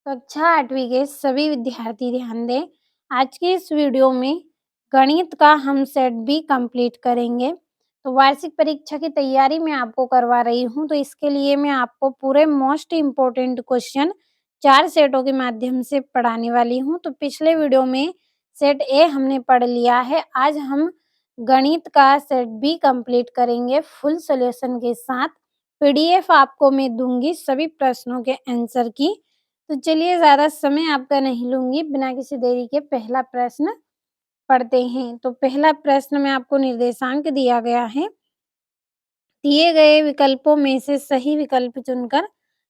कक्षा 8वीं के सभी विद्यार्थी ध्यान दें। आज के इस वीडियो में गणित का हम सेट बी कंप्लीट करेंगे। तो वार्षिक परीक्षा की तैयारी मैं आपको करवा रही हूँ, तो इसके लिए मैं आपको पूरे मोस्ट इम्पोर्टेंट क्वेश्चन 4 सेटों के माध्यम से पढ़ाने वाली हूँ। तो पिछले वीडियो में सेट ए हमने पढ़ लिया है। आज हम गणित का सेट बी कंप्लीट करेंगे फुल सॉल्यूशन के साथ। पीडीएफ आपको मैं दूँगी सभी प्रश्नों के आंसर की। तो चलिए ज़्यादा समय आपका नहीं लूँगी, बिना किसी देरी के पहला प्रश्न पढ़ते हैं। तो पहला प्रश्न में आपको निर्देशांक दिया गया है। दिए गए विकल्पों में से सही विकल्प चुनकर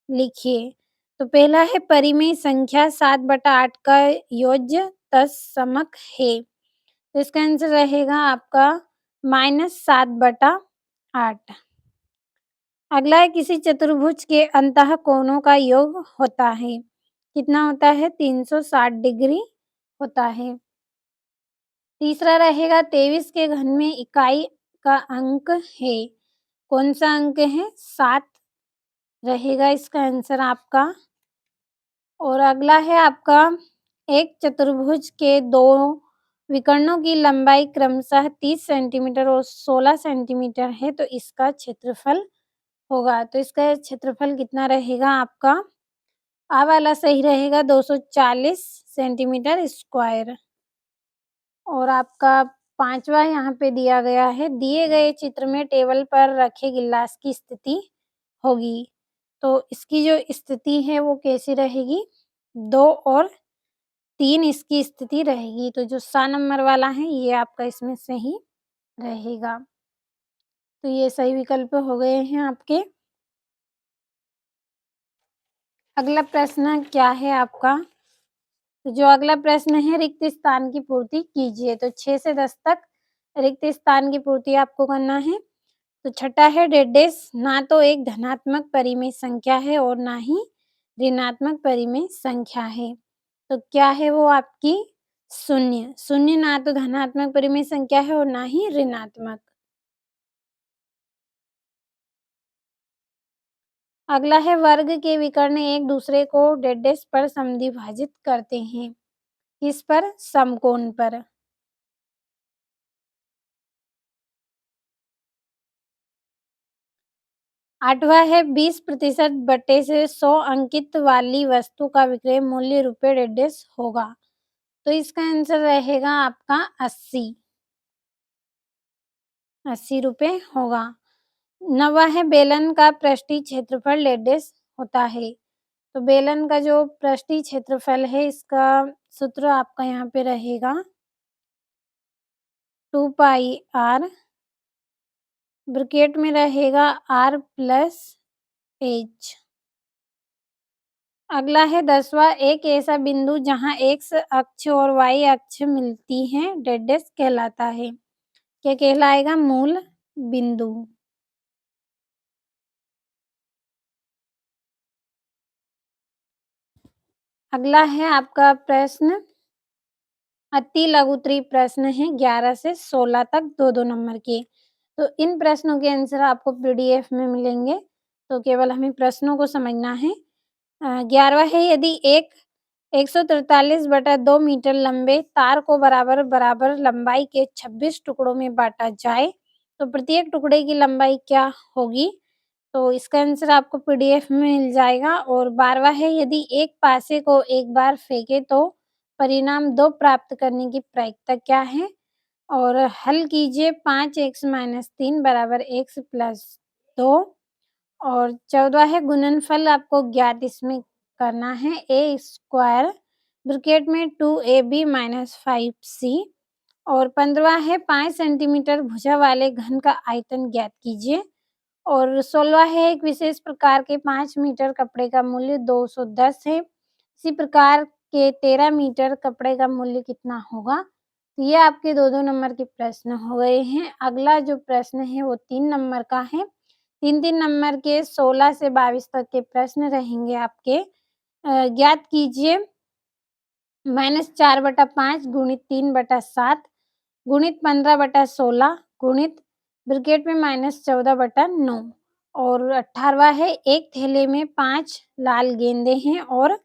लिखिए। तो पहला है परिमेय संख्या 7/8 का योज्य तत्समक है। तो इसका आंसर रहेगा आपका -7/8। अगला है किसी चतुर्भुज के अंतः कोणों का योग होता है। कितना होता है? 360 डिग्री होता है। तीसरा रहेगा 23 के घन में इकाई का अंक है। कौन सा अंक है? 7 रहेगा इसका आंसर आपका। और अगला है आपका एक चतुर्भुज के दो विकर्णों की लंबाई क्रमशः 30 सेंटीमीटर और 16 सेंटीमीटर है, तो इसका क्षेत्रफल होगा। तो इसका क्षेत्रफल कितना रहेगा आपका? आ वाला सही रहेगा 240 सेंटीमीटर स्क्वायर। और आपका पांचवा यहाँ पे दिया गया है, दिए गए चित्र में टेबल पर रखे गिलास की स्थिति होगी। तो इसकी जो स्थिति है वो कैसी रहेगी? 2 और 3 इसकी स्थिति रहेगी। तो जो 7 नंबर वाला है ये आपका इसमें सही रहेगा। तो ये सही विकल्प हो गए हैं आपके। अगला प्रश्न क्या है आपका? तो जो अगला प्रश्न है, रिक्त स्थान की पूर्ति कीजिए। तो 6 से 10 तक रिक्त स्थान की पूर्ति आपको करना है। तो छठा है डेडेस, ना तो एक धनात्मक परिमेय संख्या है और ना ही ऋणात्मक परिमेय संख्या है। तो क्या है वो आपकी? शून्य। शून्य ना तो धनात्मक परिमेय संख्या है और ना ही ऋणात्मक। अगला है वर्ग के विकर्ण एक दूसरे को डेडेस पर समद्विभाजित करते हैं। किस पर? समकोण पर। आठवां है 20% बटे से 100 अंकित वाली वस्तु का विक्रय मूल्य रुपए डेढ़ होगा। तो इसका आंसर रहेगा आपका 80 रुपए होगा। नवा है बेलन का पृष्ठीय क्षेत्रफल डेढ़ होता है। तो बेलन का जो पृष्ठीय क्षेत्रफल है इसका सूत्र आपका यहाँ पे रहेगा 2 पाई आर, ब्रैकेट में रहेगा r प्लस h। अगला है 10वां, एक ऐसा बिंदु जहां x अक्ष और y अक्ष मिलती हैं डेढ़ कहलाता है। क्या कहलाएगा? मूल बिंदु। अगला है आपका प्रश्न अति लघुत्तरीय प्रश्न है 11 से 16 तक 2-2 नंबर के। तो इन प्रश्नों के आंसर आपको पीडीएफ में मिलेंगे, तो केवल हमें प्रश्नों को समझना है। 11वां है यदि एक 143/2 मीटर लंबे तार को बराबर लंबाई के 26 टुकड़ों में बांटा जाए, तो प्रत्येक टुकड़े की लंबाई क्या होगी? तो इसका आंसर आपको पीडीएफ में मिल जाएगा। और 12वां है यदि एक पासे को एक बार फेंके तो परिणाम 2 प्राप्त करने की प्रायिकता क्या है? और हल कीजिए 5x - 3 = x + 2। और 14वां है गुणनफल आपको ज्ञात इसमें करना है a² ब्रैकेट में 2ab - 5c। और 15वां है 5 सेंटीमीटर भुजा वाले घन का आयतन ज्ञात कीजिए। और 16वां है एक विशेष प्रकार के 5 मीटर कपड़े का मूल्य 210 है। इसी प्रकार के 13 मीटर कपड़े का मूल्य कितना होगा? तो ये आपके 2-2 नंबर के प्रश्न हो गए हैं। अगला जो प्रश्न है वो 3 नंबर का है। 3-3 नंबर के 16 से 22 तक के प्रश्न रहेंगे आपके। ज्ञात कीजिए -4/5 गुणित 3/7 गुणित 15/16 गुणित ब्रैकेट में -14/9। और 18वां है एक थैले में 5 लाल गेंदें हैं और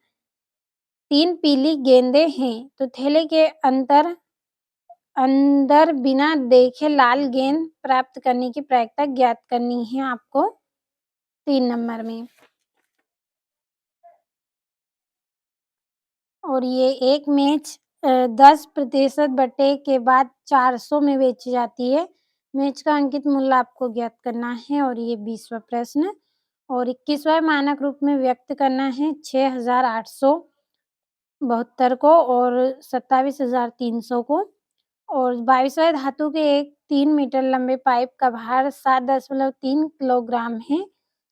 3 पीली गेंदें हैं, तो थैले के अंदर बिना देखे लाल गेंद प्राप्त करने की प्रायिकता ज्ञात करनी है आपको 3 नंबर में। और ये एक मैच 10% बटे के बाद 400 में बेची जाती है। मैच का अंकित मूल्य आपको ज्ञात करना है और ये 20वाँ प्रश्न। और 21वाँ मानक रूप में व्यक्त करना है 6872 को और 27300 को। और 22वाँ धातु के एक 3 मीटर लंबे पाइप का भार 7.3 किलोग्राम है,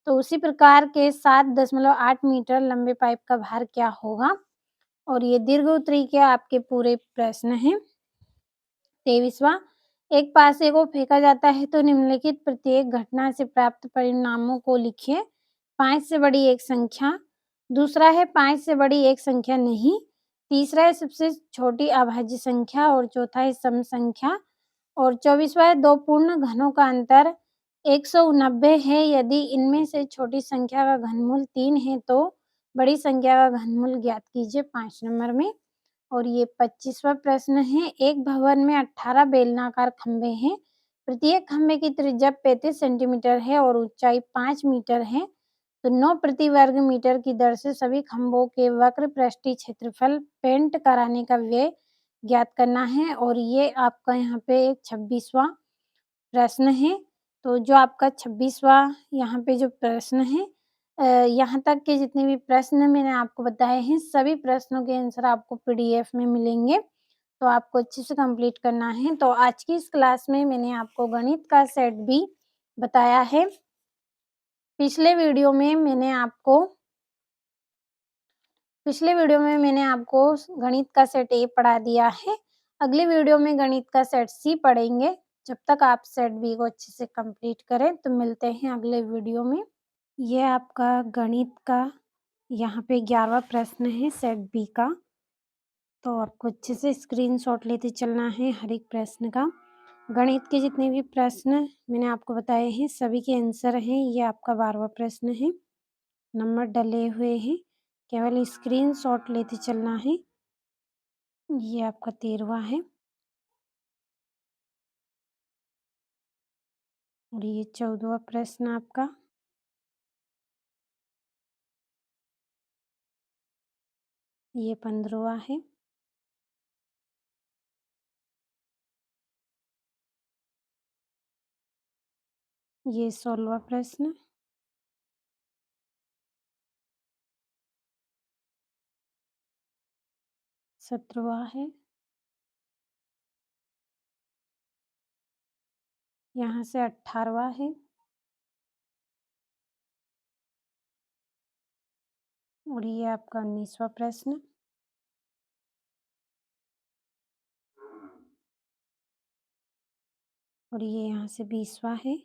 तो उसी प्रकार के 7.8 मीटर लंबे पाइप का भार क्या होगा? और ये दीर्घ उत्तरीय के आपके पूरे प्रश्न हैं। 23वाँ एक पासे को फेंका जाता है तो निम्नलिखित प्रत्येक घटना से प्राप्त परिणामों को लिखिए। 5 से बड़ी एक संख्या, दूसरा है 5 से बड़ी एक संख्या नहीं, तीसरा है सबसे छोटी अभाज्य संख्या और चौथा है सम संख्या। और 24वाँ है 2 पूर्ण घनों का अंतर 190 है, यदि इनमें से छोटी संख्या का घनमूल 3 है तो बड़ी संख्या का घनमूल ज्ञात कीजिए 5 नंबर में। और ये 25वाँ प्रश्न है, एक भवन में 18 बेलनाकार खंभे हैं, प्रत्येक खंभे की त्रिज्या 35 सेंटीमीटर है और ऊंचाई 5 मीटर है, तो 9 प्रति वर्ग मीटर की दर से सभी खंभों के वक्र पृष्ठीय क्षेत्रफल पेंट कराने का व्यय ज्ञात करना है। और ये आपका यहाँ पे 26वाँ प्रश्न है। तो जो आपका 26वाँ यहाँ पे जो प्रश्न है यहाँ तक के जितने भी प्रश्न मैंने आपको बताए हैं, सभी प्रश्नों के आंसर आपको पीडीएफ में मिलेंगे, तो आपको अच्छे से कंप्लीट करना है। तो आज की इस क्लास में मैंने आपको गणित का सेट भी बताया है। पिछले वीडियो में मैंने आपको गणित का सेट ए पढ़ा दिया है। अगले वीडियो में गणित का सेट सी पढ़ेंगे। जब तक आप सेट बी को अच्छे से कंप्लीट करें, तो मिलते हैं अगले वीडियो में। ये आपका गणित का यहाँ पे 11वां प्रश्न है सेट बी का, तो आपको अच्छे से स्क्रीनशॉट लेते चलना है हर एक प्रश्न का। गणित के जितने भी प्रश्न मैंने आपको बताए हैं, सभी के आंसर हैं। ये आपका 12वां प्रश्न है, नंबर डले हुए हैं, केवल स्क्रीनशॉट लेते चलना है। ये आपका 13वां है और ये 14वां प्रश्न आपका। ये 15वां है। ये 16वां प्रश्न। सत्रहवां है। यहाँ से 18वां है और ये आपका 19वां प्रश्न। और ये यहाँ से 20वां है।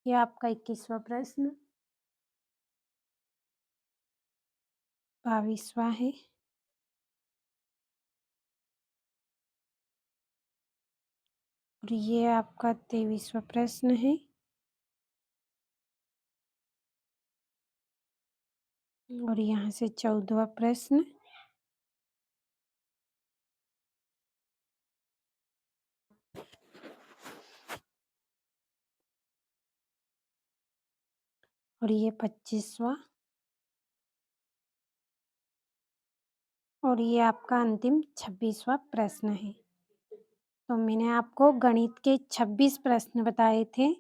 ये आपका 21वां प्रश्न। 22वां है। और ये आपका 23वां प्रश्न है। और यहाँ से 14वां प्रश्न। और ये 25वां। और ये आपका अंतिम 26वां प्रश्न है। तो मैंने आपको गणित के 26 प्रश्न बताए थे।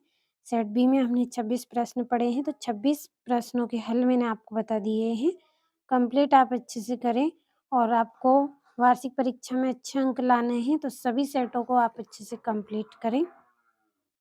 सेट बी में हमने 26 प्रश्न पढ़े हैं, तो 26 प्रश्नों के हल मैंने आपको बता दिए हैं। कंप्लीट आप अच्छे से करें और आपको वार्षिक परीक्षा में अच्छे अंक लाने हैं, तो सभी सेटों को आप अच्छे से कंप्लीट करें।